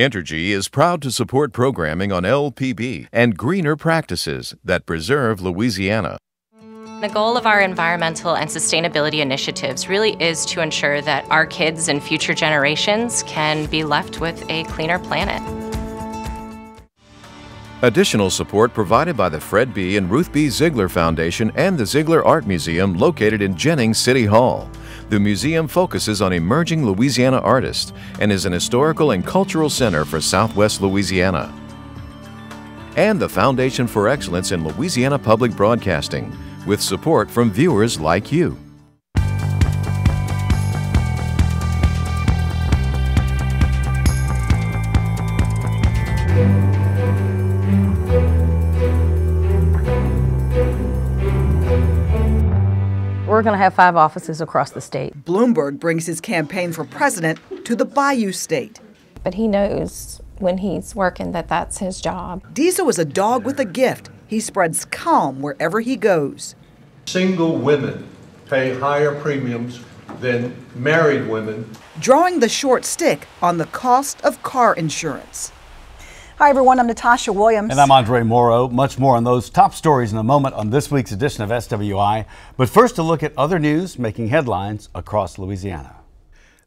Entergy is proud to support programming on LPB and greener practices that preserve Louisiana. The goal of our environmental and sustainability initiatives really is to ensure that our kids and future generations can be left with a cleaner planet. Additional support provided by the Fred B. and Ruth B. Ziegler Foundation and the Ziegler Art Museum located in Jennings City Hall. The museum focuses on emerging Louisiana artists and is an historical and cultural center for Southwest Louisiana. And the Foundation for Excellence in Louisiana Public Broadcasting, with support from viewers like you. We're going to have 5 offices across the state. Bloomberg brings his campaign for president to the Bayou State. But he knows when he's working that that's his job. Diesel is a dog with a gift. He spreads calm wherever he goes. Single women pay higher premiums than married women. Drawing the short stick on the cost of car insurance. Hi, everyone. I'm Natasha Williams. And I'm Andre Morrow. Much more on those top stories in a moment on this week's edition of SWI. But first, a look at other news making headlines across Louisiana.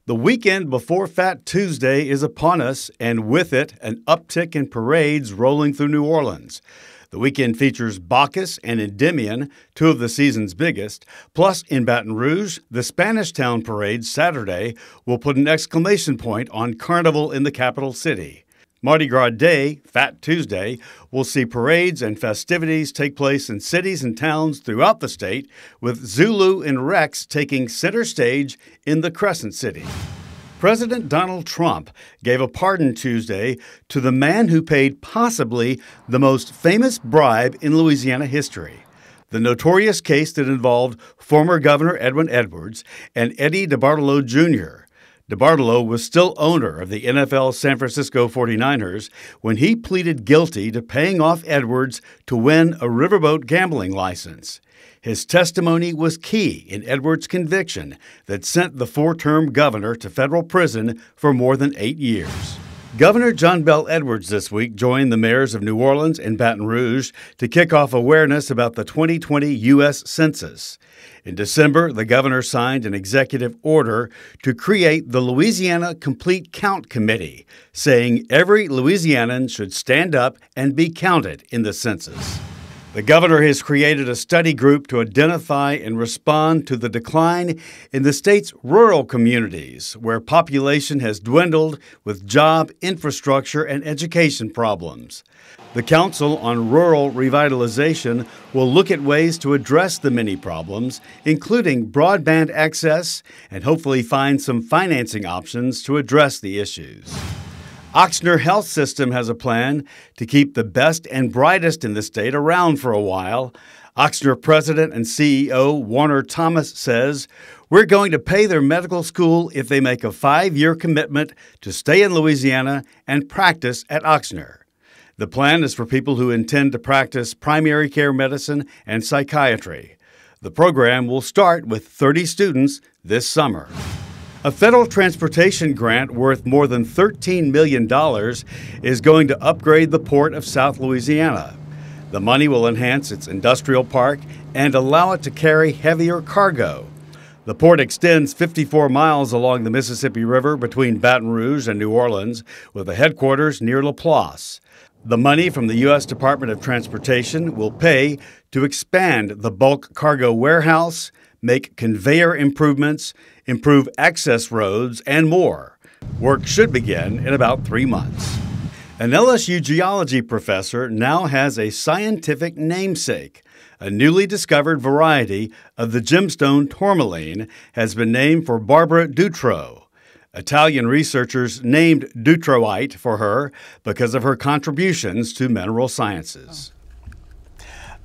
The weekend before Fat Tuesday is upon us, and with it, an uptick in parades rolling through New Orleans. The weekend features Bacchus and Endymion, 2 of the season's biggest. Plus, in Baton Rouge, the Spanish Town Parade Saturday will put an exclamation point on Carnival in the capital city. Mardi Gras Day, Fat Tuesday, will see parades and festivities take place in cities and towns throughout the state, with Zulu and Rex taking center stage in the Crescent City. President Donald Trump gave a pardon Tuesday to the man who paid possibly the most famous bribe in Louisiana history. The notorious case that involved former Governor Edwin Edwards and Eddie DeBartolo Jr. DeBartolo was still owner of the NFL San Francisco 49ers when he pleaded guilty to paying off Edwards to win a riverboat gambling license. His testimony was key in Edwards' conviction that sent the 4-term governor to federal prison for more than 8 years. Governor John Bel Edwards this week joined the mayors of New Orleans and Baton Rouge to kick off awareness about the 2020 U.S. Census. In December, the governor signed an executive order to create the Louisiana Complete Count Committee, saying every Louisianan should stand up and be counted in the census. The governor has created a study group to identify and respond to the decline in the state's rural communities, where population has dwindled with job, infrastructure, and education problems. The Council on Rural Revitalization will look at ways to address the many problems, including broadband access, and hopefully find some financing options to address the issues. Ochsner Health System has a plan to keep the best and brightest in the state around for a while. Ochsner President and CEO Warner Thomas says, "We're going to pay their medical school if they make a 5-year commitment to stay in Louisiana and practice at Ochsner." The plan is for people who intend to practice primary care medicine and psychiatry. The program will start with 30 students this summer. A federal transportation grant worth more than $13 million is going to upgrade the port of South Louisiana. The money will enhance its industrial park and allow it to carry heavier cargo. The port extends 54 miles along the Mississippi River between Baton Rouge and New Orleans, with a headquarters near Laplace. The money from the U.S. Department of Transportation will pay to expand the bulk cargo warehouse, make conveyor improvements, improve access roads, and more. Work should begin in about 3 months. An LSU geology professor now has a scientific namesake. A newly discovered variety of the gemstone tourmaline has been named for Barbara Dutro. Italian researchers named Dutroite for her because of her contributions to mineral sciences.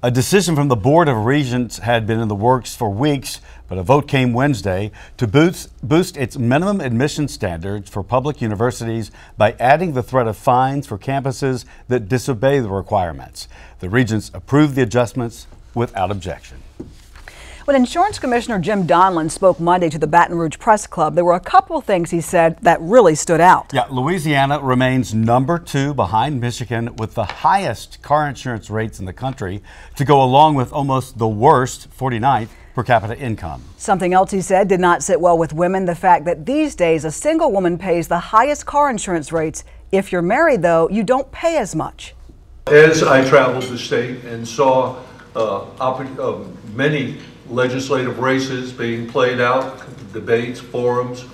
A decision from the Board of Regents had been in the works for weeks, but a vote came Wednesday to boost its minimum admission standards for public universities by adding the threat of fines for campuses that disobey the requirements. The Regents approved the adjustments without objection. When Insurance Commissioner Jim Donelon spoke Monday to the Baton Rouge Press Club, there were a couple of things he said that really stood out. Yeah, Louisiana remains #2 behind Michigan with the highest car insurance rates in the country, to go along with almost the worst 49th per capita income. Something else he said did not sit well with women, the fact that these days a single woman pays the highest car insurance rates. If you're married, though, you don't pay as much. As I traveled the state and saw many legislative races being played out, debates, forums,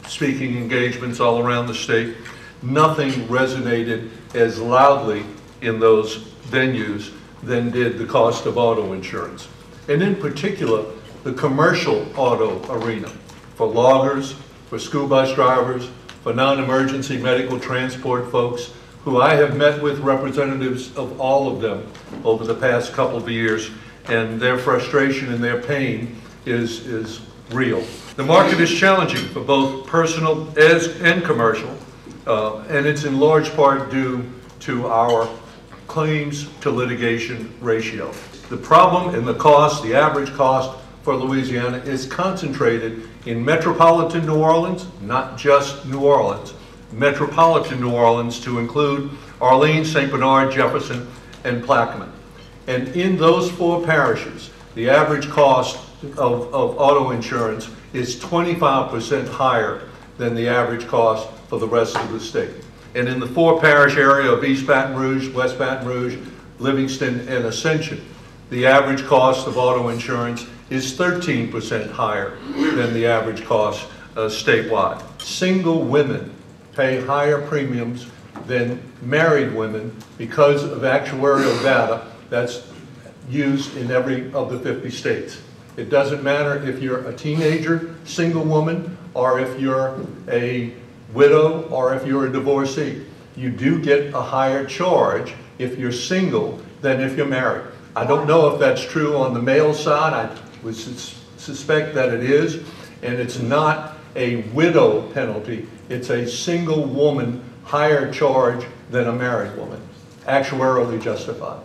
speaking engagements all around the state, nothing resonated as loudly in those venues than did the cost of auto insurance. And in particular, the commercial auto arena for loggers, for school bus drivers, for non-emergency medical transport folks, who I have met with representatives of all of them over the past couple of years, and their frustration and their pain is real. The market is challenging for both personal and commercial, and it's in large part due to our claims to litigation ratio. The problem and the cost, the average cost for Louisiana, is concentrated in metropolitan New Orleans, not just New Orleans, metropolitan New Orleans to include Orleans, St. Bernard, Jefferson, and Plaquemine. And in those 4 parishes, the average cost of auto insurance is 25% higher than the average cost for the rest of the state. And in the 4 parish area of East Baton Rouge, West Baton Rouge, Livingston, and Ascension, the average cost of auto insurance is 13% higher than the average cost statewide. Single women pay higher premiums than married women because of actuarial data that's used in every of the 50 states. It doesn't matter if you're a teenager, single woman, or if you're a widow, or if you're a divorcee. You do get a higher charge if you're single than if you're married. I don't know if that's true on the male side. I would suspect that it is, and it's not a widow penalty. It's a single woman higher charge than a married woman, actuarially justified.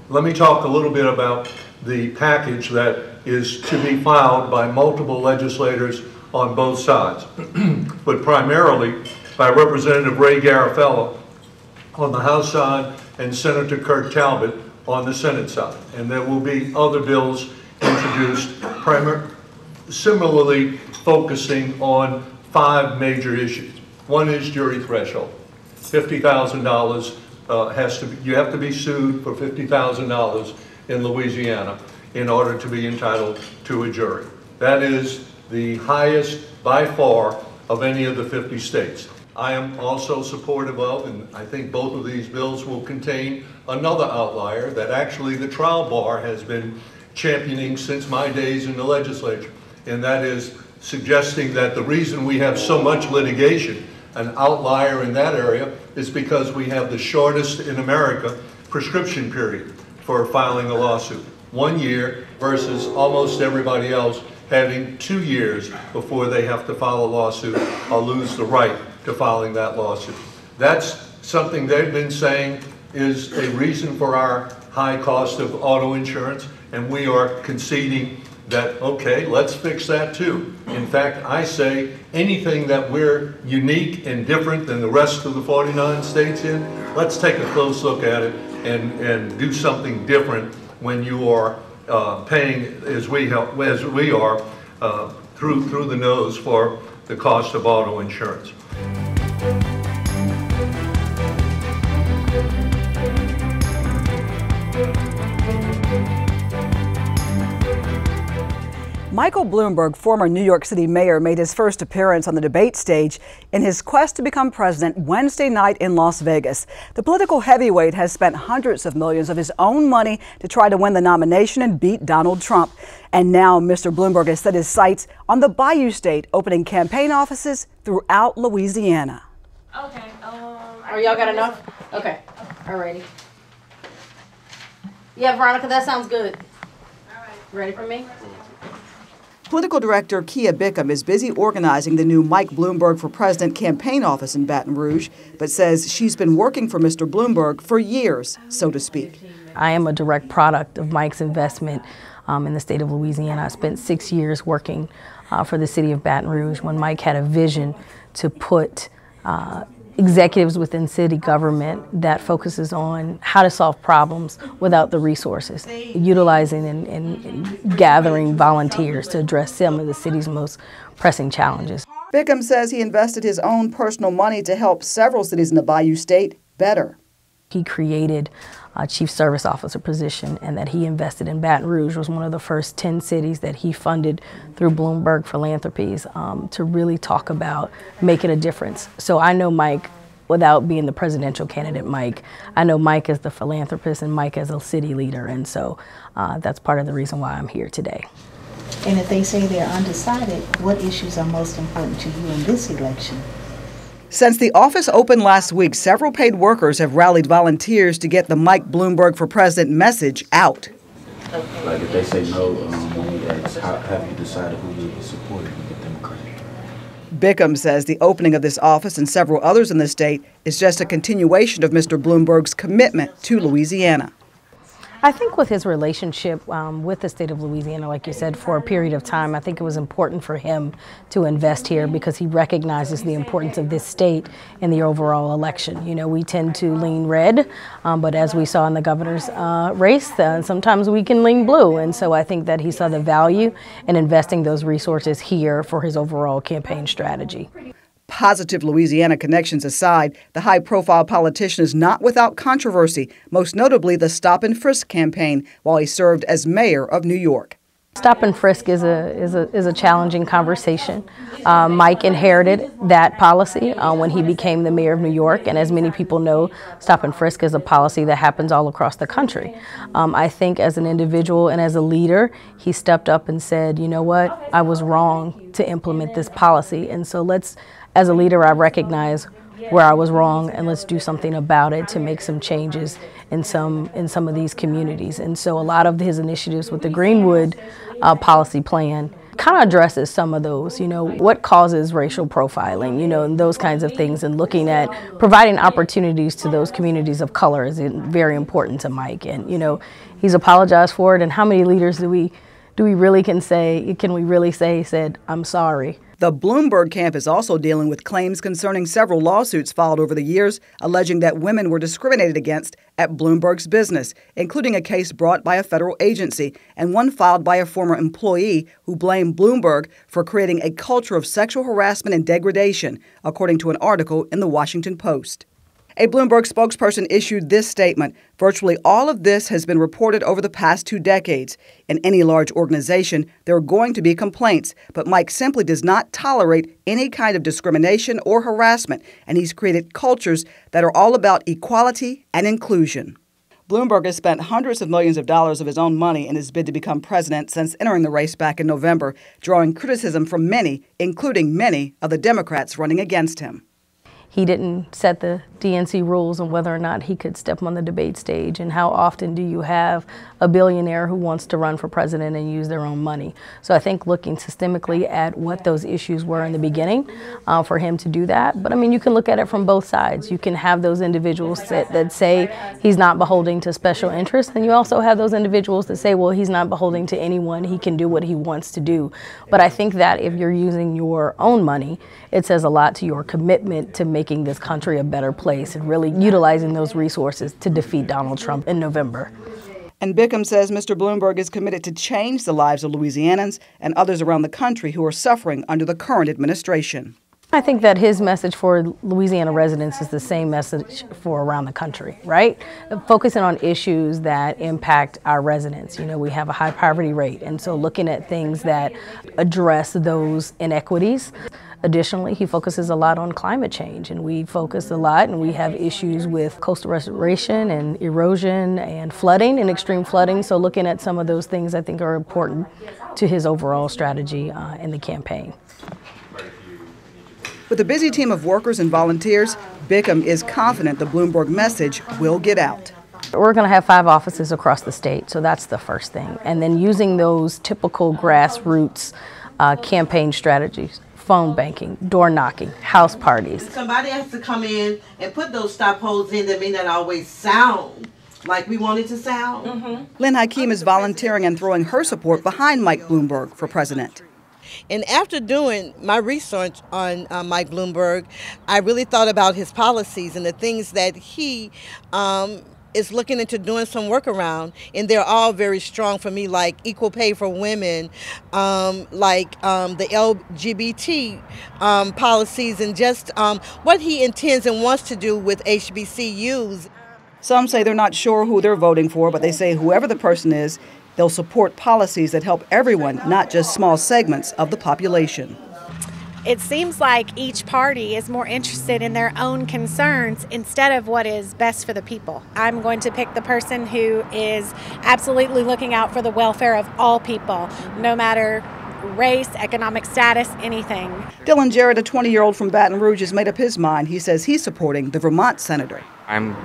Let me talk a little bit about the package that is to be filed by multiple legislators on both sides, but primarily by Representative Ray Garofalo on the House side and Senator Kirk Talbot on the Senate side. And there will be other bills introduced, similarly focusing on 5 major issues. One is jury threshold. $50,000 you have to be sued for $50,000 in Louisiana in order to be entitled to a jury. That is the highest by far of any of the 50 states. I am also supportive of, and I think both of these bills will contain another outlier that actually the trial bar has been championing since my days in the legislature, and that is suggesting that the reason we have so much litigation, an outlier in that area, is because we have the shortest in America prescription period for filing a lawsuit. 1 year versus almost everybody else having 2 years before they have to file a lawsuit or lose the right to filing that lawsuit. That's something they've been saying is a reason for our high cost of auto insurance, and we are conceding that, okay, let's fix that too. In fact, I say anything that we're unique and different than the rest of the 49 states in, let's take a close look at it and do something different when you are paying, as we are, through the nose for the cost of auto insurance. Michael Bloomberg, former New York City mayor, made his first appearance on the debate stage in his quest to become president Wednesday night in Las Vegas. The political heavyweight has spent hundreds of millions of his own money to try to win the nomination and beat Donald Trump. And now Mr. Bloomberg has set his sights on the Bayou State, opening campaign offices throughout Louisiana. Okay. Are y'all got enough? Okay. Alrighty. Yeah, Veronica, that sounds good. All right. Ready for me? Political director Kia Bickham is busy organizing the new Mike Bloomberg for President campaign office in Baton Rouge, but says she's been working for Mr. Bloomberg for years, so to speak. I am a direct product of Mike's investment in the state of Louisiana. I spent 6 years working for the city of Baton Rouge when Mike had a vision to put executives within city government that focuses on how to solve problems without the resources, utilizing and gathering volunteers to address some of the city's most pressing challenges. Bickham says he invested his own personal money to help several cities in the Bayou State better. He created a chief service officer position, and that he invested in Baton Rouge was one of the first 10 cities that he funded through Bloomberg Philanthropies to really talk about making a difference. So I know Mike without being the presidential candidate Mike. I know Mike as the philanthropist and Mike as a city leader, and so that's part of the reason why I'm here today. And if they say they're undecided, what issues are most important to you in this election? Since the office opened last week, several paid workers have rallied volunteers to get the Mike Bloomberg for President message out. Like if they say no, when we ask, how have you decided who you'll be supporting with the Democrats? Bickham says the opening of this office and several others in the state is just a continuation of Mr. Bloomberg's commitment to Louisiana. I think with his relationship with the state of Louisiana, like you said, for a period of time, I think it was important for him to invest here because he recognizes the importance of this state in the overall election. You know, we tend to lean red, but as we saw in the governor's race, sometimes we can lean blue. And so I think that he saw the value in investing those resources here for his overall campaign strategy. Positive Louisiana connections aside, the high-profile politician is not without controversy, most notably the Stop and Frisk campaign while he served as mayor of New York. Stop and frisk is a challenging conversation. Mike inherited that policy when he became the mayor of New York, and as many people know, stop and frisk is a policy that happens all across the country. I think as an individual and as a leader, he stepped up and said, you know what, I was wrong to implement this policy, and so as a leader, I recognize where I was wrong, and let's do something about it to make some changes in some of these communities. And so a lot of his initiatives with the Greenwood policy plan kind of addresses some of those, you know, what causes racial profiling, you know, and those kinds of things, and looking at providing opportunities to those communities of color is very important to Mike. And, you know, he's apologized for it, and how many leaders can we really say he said, I'm sorry? The Bloomberg camp is also dealing with claims concerning several lawsuits filed over the years alleging that women were discriminated against at Bloomberg's business, including a case brought by a federal agency and one filed by a former employee who blamed Bloomberg for creating a culture of sexual harassment and degradation, according to an article in the Washington Post. A Bloomberg spokesperson issued this statement: virtually all of this has been reported over the past 2 decades. In any large organization, there are going to be complaints, but Mike simply does not tolerate any kind of discrimination or harassment, and he's created cultures that are all about equality and inclusion. Bloomberg has spent hundreds of millions of dollars of his own money in his bid to become president since entering the race back in November, drawing criticism from many, including many of the Democrats running against him. He didn't set the DNC rules on whether or not he could step on the debate stage, and how often do you have a billionaire who wants to run for president and use their own money. So I think looking systemically at what those issues were in the beginning for him to do that. But I mean, you can look at it from both sides. You can have those individuals that say he's not beholden to special interests, and you also have those individuals that say, well, he's not beholden to anyone, he can do what he wants to do. But I think that if you're using your own money, it says a lot to your commitment to making this country a better place and really utilizing those resources to defeat Donald Trump in November. And Bickham says Mr. Bloomberg is committed to change the lives of Louisianans and others around the country who are suffering under the current administration. I think that his message for Louisiana residents is the same message for around the country, right? Focusing on issues that impact our residents. You know, we have a high poverty rate, and so looking at things that address those inequities. Additionally, he focuses a lot on climate change, and we focus a lot, and we have issues with coastal restoration and erosion and flooding and extreme flooding. So looking at some of those things I think are important to his overall strategy in the campaign. With a busy team of workers and volunteers, Bickham is confident the Bloomberg message will get out. We're going to have 5 offices across the state, so that's the first thing. And then using those typical grassroots campaign strategies. Phone banking, door knocking, house parties. Somebody has to come in and put those stop holes in that may not always sound like we wanted to sound. Lynn Hakeem is volunteering and throwing her support behind Mike Bloomberg for president. And after doing my research on Mike Bloomberg, I really thought about his policies and the things that he is looking into doing some work around, and they're all very strong for me, like equal pay for women, like the LGBT policies, and just what he intends and wants to do with HBCUs. Some say they're not sure who they're voting for, but they say whoever the person is, they'll support policies that help everyone, not just small segments of the population. It seems like each party is more interested in their own concerns instead of what is best for the people. I'm going to pick the person who is absolutely looking out for the welfare of all people, no matter race, economic status, anything. Dylan Jarrett, a 20-year-old from Baton Rouge, has made up his mind. He says he's supporting the Vermont senator. I'm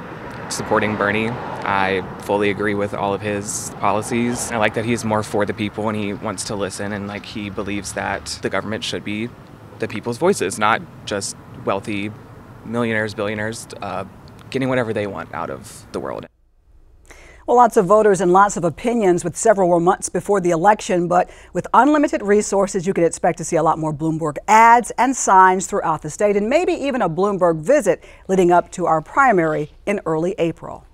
supporting Bernie. I fully agree with all of his policies. I like that he's more for the people and he wants to listen, and like he believes that the government should be the people's voices, not just wealthy millionaires, billionaires, getting whatever they want out of the world. Well, lots of voters and lots of opinions with several more months before the election, but with unlimited resources, you can expect to see a lot more Bloomberg ads and signs throughout the state, and maybe even a Bloomberg visit leading up to our primary in early April.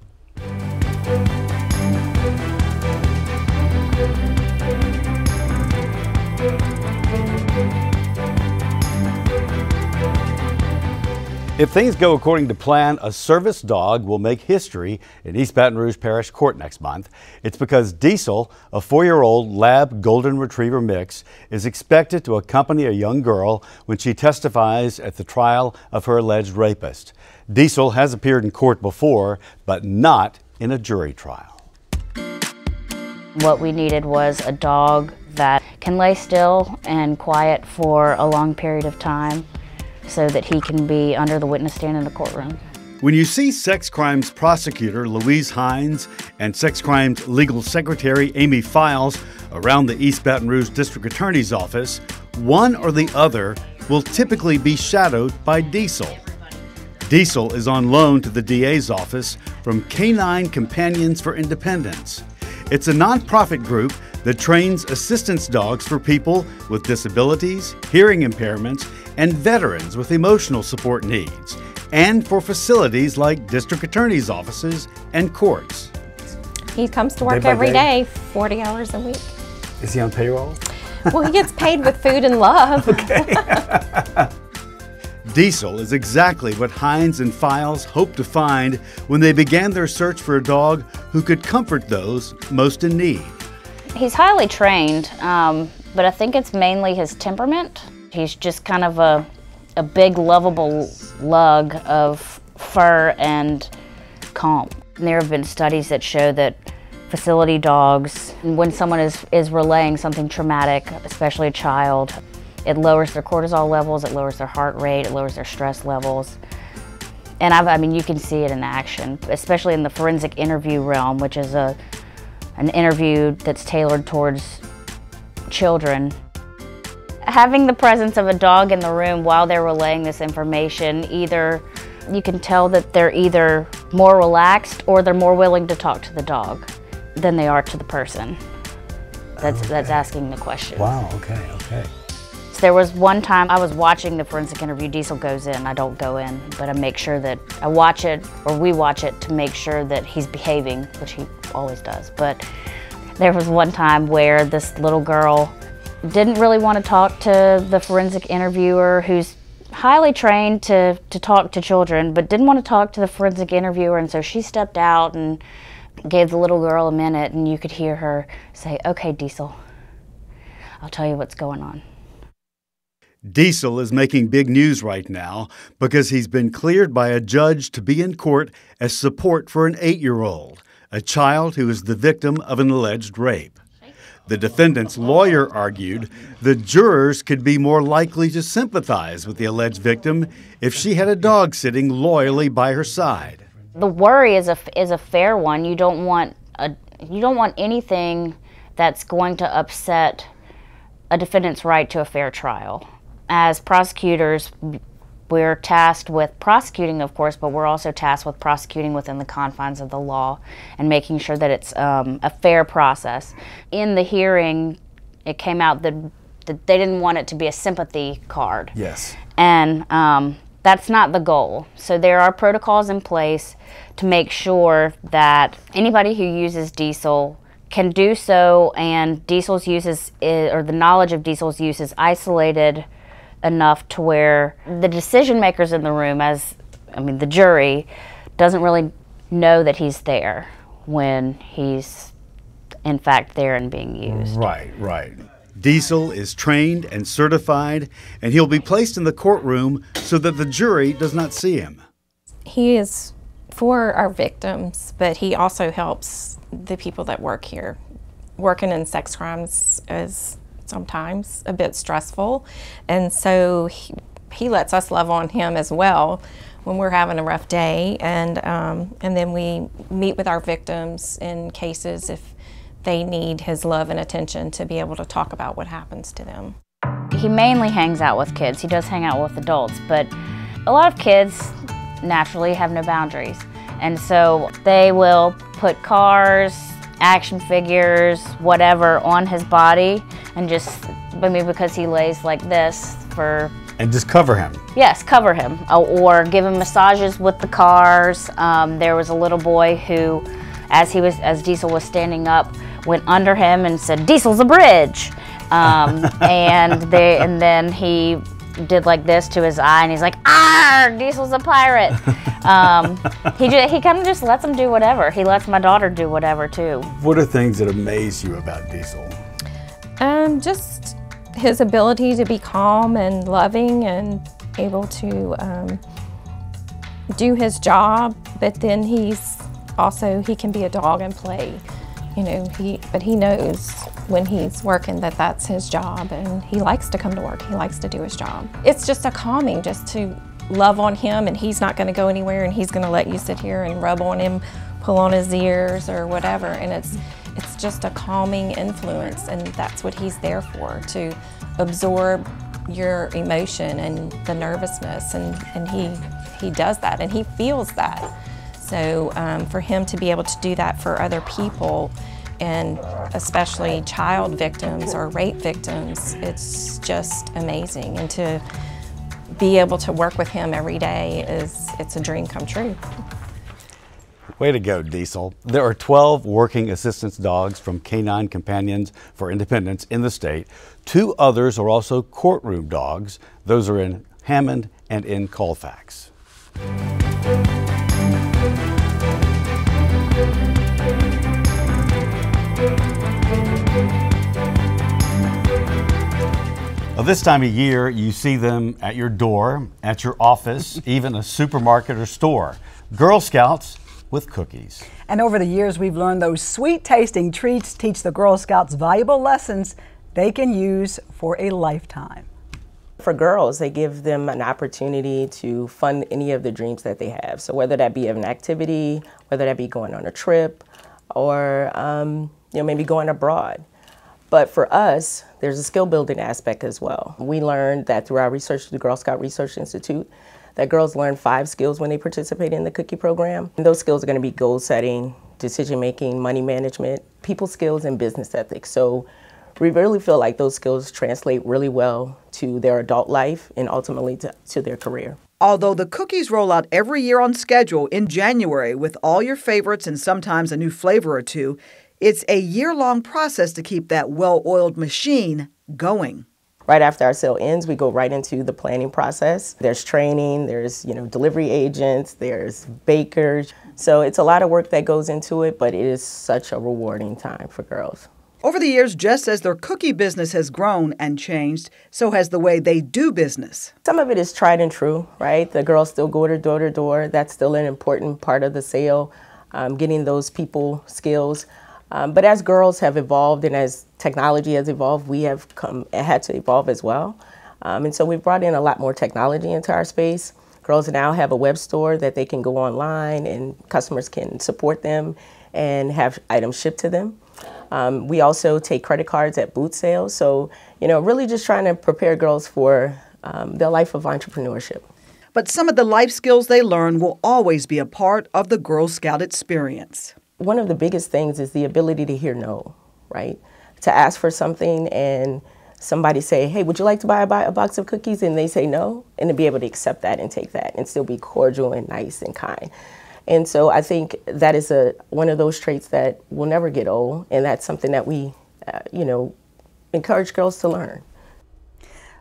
If things go according to plan, a service dog will make history in East Baton Rouge Parish Court next month. It's because Diesel, a 4-year-old lab golden retriever mix, is expected to accompany a young girl when she testifies at the trial of her alleged rapist. Diesel has appeared in court before, but not in a jury trial. What we needed was a dog that can lay still and quiet for a long period of time, so that he can be under the witness stand in the courtroom. When you see sex crimes prosecutor Louise Hines and sex crimes legal secretary Amy Files around the East Baton Rouge District Attorney's Office, one or the other will typically be shadowed by Diesel. Diesel is on loan to the DA's office from Canine Companions for Independence. It's a nonprofit group that trains assistance dogs for people with disabilities, hearing impairments, and veterans with emotional support needs, and for facilities like district attorney's offices and courts. He comes to work every day, 40 hours a week. Is he on payroll? Well, he gets paid with food and love. Okay. Diesel is exactly what Hines and Files hoped to find when they began their search for a dog who could comfort those most in need. He's highly trained, but I think it's mainly his temperament. He's just kind of a big, lovable lug of fur and calm. And there have been studies that show that facility dogs, when someone is relaying something traumatic, especially a child, it lowers their cortisol levels, it lowers their heart rate, it lowers their stress levels. And I mean, you can see it in action, especially in the forensic interview realm, which is an interview that's tailored towards children. Having the presence of a dog in the room while they're relaying this information, either you can tell that they're either more relaxed or they're more willing to talk to the dog than they are to the person that's asking the question. Wow, okay. So there was one time I was watching the forensic interview. Diesel goes in, I don't go in, but I make sure that I watch it, or we watch it, to make sure that he's behaving, which he always does. But there was one time where this little girl didn't really want to talk to the forensic interviewer, who's highly trained to talk to children, but didn't want to talk to the forensic interviewer, and so she stepped out and gave the little girl a minute, and you could hear her say, "Okay, Diesel, I'll tell you what's going on." Diesel is making big news right now because he's been cleared by a judge to be in court as support for an 8-year-old, a child who is the victim of an alleged rape. The defendant's lawyer argued the jurors could be more likely to sympathize with the alleged victim if she had a dog sitting loyally by her side. The worry is a fair one. You don't want anything that's going to upset a defendant's right to a fair trial. As prosecutors, We're tasked with prosecuting, of course, but we're also tasked with prosecuting within the confines of the law and making sure that it's a fair process. In the hearing, it came out that they didn't want it to be a sympathy card. Yes. And that's not the goal. So there are protocols in place to make sure that anybody who uses diesel can do so, and diesel's use or the knowledge of diesel's use is isolated enough to where the decision makers in the room, the jury, doesn't really know that he's there when he's in fact there and being used. Right, right. Diesel is trained and certified, and he'll be placed in the courtroom so that the jury does not see him. He is for our victims, but he also helps the people that work here. Working in sex crimes is sometimes a bit stressful, and so he lets us love on him as well when we're having a rough day, and then we meet with our victims in cases if they need his love and attention to be able to talk about what happens to them. He mainly hangs out with kids. He does hang out with adults, but a lot of kids naturally have no boundaries, and so they will put cars, action figures, whatever on his body, and just, because he lays like this for... And just cover him. Yes, cover him, or give him massages with the cars. There was a little boy who, as Diesel was standing up, went under him and said, "Diesel's a bridge," and then he did like this to his eye, and he's like, "Ah, Diesel's a pirate." He kind of just lets him do whatever. He lets my daughter do whatever too. What are things that amaze you about Diesel? Just his ability to be calm and loving and able to do his job, but then he can be a dog and play. But he knows when he's working that that's his job, and he likes to come to work. He likes to do his job. It's just a calming, just to love on him, and he's not going to go anywhere, and he's going to let you sit here and rub on him, pull on his ears or whatever, and it's just a calming influence, and that's what he's there for, to absorb your emotion and the nervousness, and he does that, and he feels that. So for him to be able to do that for other people, and especially child victims or rape victims, it's just amazing. And to be able to work with him every day it's a dream come true. Way to go, Diesel. There are 12 working assistance dogs from Canine Companions for Independence in the state. 2 others are also courtroom dogs. Those are in Hammond and in Colfax. Well, this time of year, you see them at your door, at your office, even a supermarket or store. Girl Scouts with cookies. And over the years, we've learned those sweet-tasting treats teach the Girl Scouts valuable lessons they can use for a lifetime. For girls, they give them an opportunity to fund any of the dreams that they have. So whether that be an activity, whether that be going on a trip, or maybe going abroad. But for us, there's a skill building aspect as well. We learned that through our research, the Girl Scout Research Institute, that girls learn 5 skills when they participate in the cookie program. And those skills are going to be goal setting, decision making, money management, people skills, and business ethics. So we really feel like those skills translate really well to their adult life and ultimately to their career. Although the cookies roll out every year on schedule in January with all your favorites and sometimes a new flavor or two, it's a year-long process to keep that well-oiled machine going. Right after our sale ends, we go right into the planning process. There's training, there's delivery agents, there's bakers. So it's a lot of work that goes into it, but it is such a rewarding time for girls. Over the years, just as their cookie business has grown and changed, so has the way they do business. Some of it is tried and true, right? The girls still go door to door. That's still an important part of the sale, getting those people skills. But as girls have evolved and as technology has evolved, we have had to evolve as well. And so we've brought in a lot more technology into our space. Girls now have a web store that they can go online and customers can support them and have items shipped to them. We also take credit cards at boot sales. So, really just trying to prepare girls for their life of entrepreneurship. but some of the life skills they learn will always be a part of the Girl Scout experience. One of the biggest things is the ability to hear no, right? To ask for something and somebody say, hey, would you like to buy a box of cookies? And they say no, and to be able to accept that and take that and still be cordial and nice and kind. And so I think that is one of those traits that will never get old, and that's something that we, encourage girls to learn.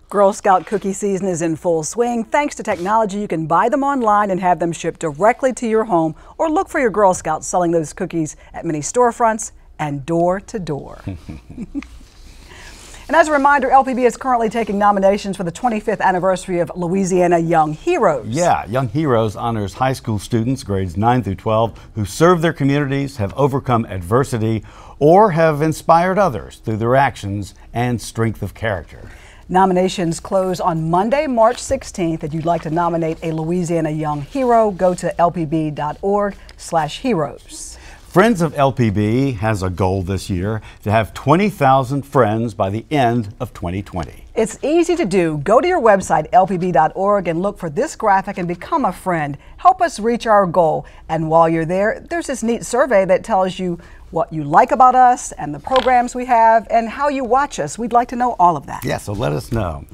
Girl Scout cookie season is in full swing. Thanks to technology, you can buy them online and have them shipped directly to your home, or look for your Girl Scouts selling those cookies at many storefronts and door to door. And as a reminder, LPB is currently taking nominations for the 25th anniversary of Louisiana Young Heroes. Yeah, Young Heroes honors high school students, grades 9 through 12, who serve their communities, have overcome adversity, or have inspired others through their actions and strength of character. Nominations close on Monday, March 16th. If you'd like to nominate a Louisiana Young Hero, go to lpb.org/heroes. Friends of LPB has a goal this year to have 20,000 friends by the end of 2020. It's easy to do. Go to your website, lpb.org, and look for this graphic and become a friend. Help us reach our goal. And while you're there, there's this neat survey that tells you what you like about us and the programs we have and how you watch us. We'd like to know all of that. Yeah, so let us know.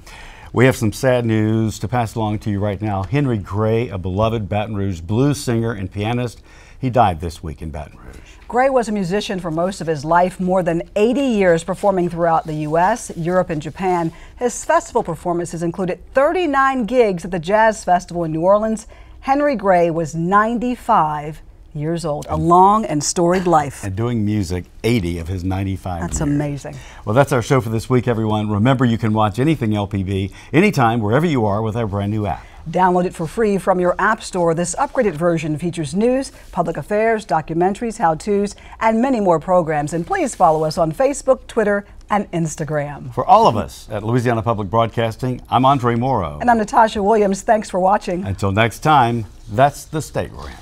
We have some sad news to pass along to you right now. Henry Gray, a beloved Baton Rouge blues singer and pianist, he died this week in Baton Rouge. Gray was a musician for most of his life, more than 80 years performing throughout the U.S., Europe, and Japan. His festival performances included 39 gigs at the Jazz Festival in New Orleans. Henry Gray was 95 years old, a long and storied life. And doing music 80 of his 95 That's years. amazing. Well, that's our show for this week, everyone. Remember, you can watch anything LPB anytime, wherever you are, with our brand new app. Download it for free from your app store. This upgraded version features news, public affairs, documentaries, how-tos, and many more programs. And please follow us on Facebook, Twitter, and Instagram. For all of us at Louisiana Public Broadcasting, I'm Andre Morrow. And I'm Natasha Williams. Thanks for watching. Until next time, that's the state we're in.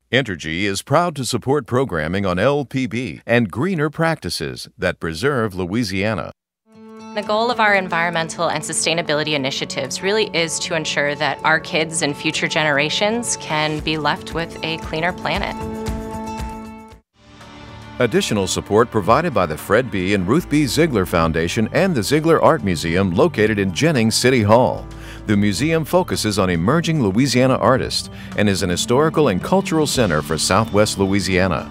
Entergy is proud to support programming on LPB and greener practices that preserve Louisiana. The goal of our environmental and sustainability initiatives really is to ensure that our kids and future generations can be left with a cleaner planet. Additional support provided by the Fred B. and Ruth B. Ziegler Foundation and the Ziegler Art Museum located in Jennings City Hall. The museum focuses on emerging Louisiana artists and is an historical and cultural center for Southwest Louisiana.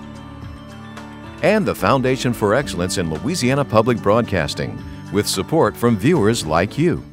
And the Foundation for Excellence in Louisiana Public Broadcasting, with support from viewers like you.